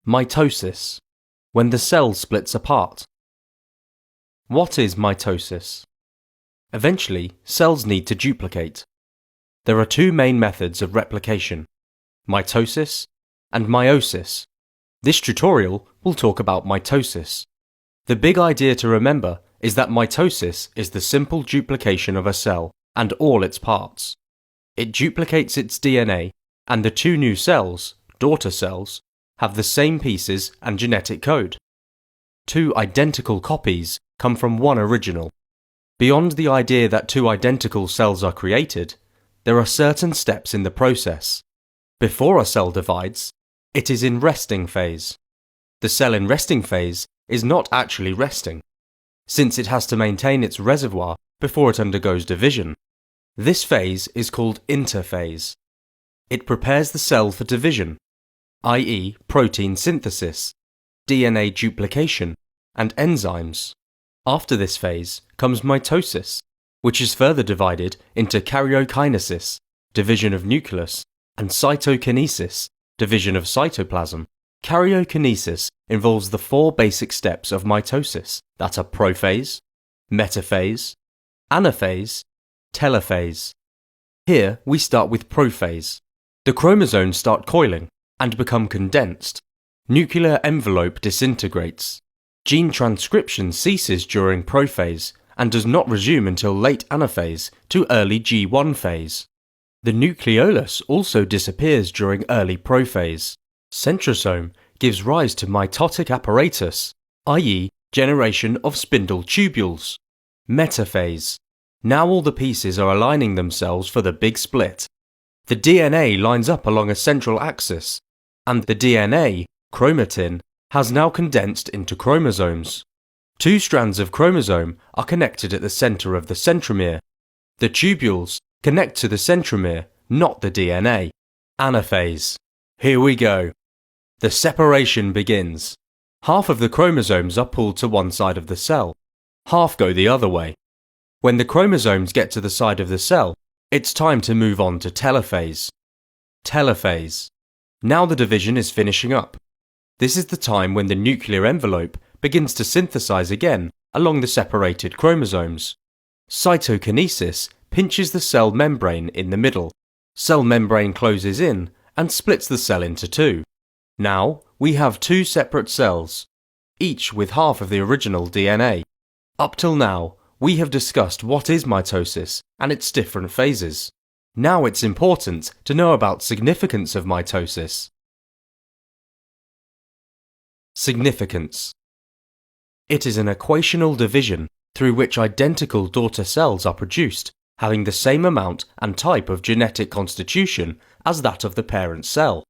Mitosis, when the cell splits apart. What is mitosis? Eventually, cells need to duplicate. There are two main methods of replication: mitosis and meiosis. This tutorial will talk about mitosis. The big idea to remember is that mitosis is the simple duplication of a cell and all its parts. It duplicates its DNA, and the two new cells, daughter cells, have the same pieces and genetic code. Two identical copies come from one original. Beyond the idea that two identical cells are created, there are certain steps in the process. Before a cell divides, it is in resting phase. The cell in resting phase is not actually resting, since it has to maintain its reservoir before it undergoes division. This phase is called interphase. It prepares the cell for division, i.e., protein synthesis, DNA duplication, and enzymes. After this phase comes mitosis, which is further divided into karyokinesis, division of nucleus, and cytokinesis, division of cytoplasm. Karyokinesis involves the four basic steps of mitosis that are prophase, metaphase, anaphase, telophase. Here we start with prophase. The chromosomes start coiling and become condensed. Nuclear envelope disintegrates. Gene transcription ceases during prophase and does not resume until late anaphase to early G1 phase. The nucleolus also disappears during early prophase. Centrosome gives rise to mitotic apparatus, i.e., generation of spindle tubules. Metaphase. Now all the pieces are aligning themselves for the big split. The DNA lines up along a central axis, and the DNA, chromatin, has now condensed into chromosomes. Two strands of chromosome are connected at the center of the centromere. The tubules connect to the centromere, not the DNA. Anaphase. Here we go. The separation begins. Half of the chromosomes are pulled to one side of the cell. Half go the other way. When the chromosomes get to the side of the cell, it's time to move on to telophase. Telophase. Now the division is finishing up. This is the time when the nuclear envelope begins to synthesize again along the separated chromosomes. Cytokinesis pinches the cell membrane in the middle. Cell membrane closes in and splits the cell into two. Now we have two separate cells, each with half of the original DNA. Up till now, we have discussed what is mitosis and its different phases. Now it's important to know about significance of mitosis. Significance. It is an equational division through which identical daughter cells are produced, having the same amount and type of genetic constitution as that of the parent cell.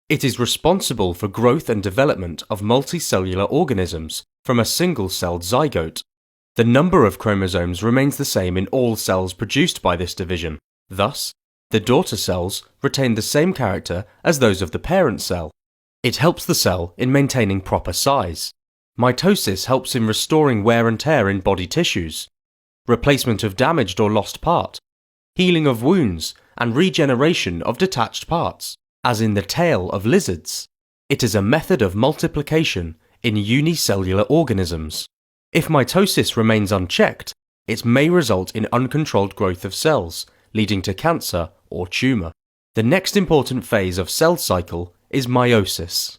It is responsible for growth and development of multicellular organisms from a single-celled zygote. The number of chromosomes remains the same in all cells produced by this division. Thus, the daughter cells retain the same character as those of the parent cell. It helps the cell in maintaining proper size. Mitosis helps in restoring wear and tear in body tissues, replacement of damaged or lost part, healing of wounds, and regeneration of detached parts, as in the tail of lizards. It is a method of multiplication in unicellular organisms. If mitosis remains unchecked, it may result in uncontrolled growth of cells, leading to cancer or tumor. The next important phase of cell cycle is meiosis.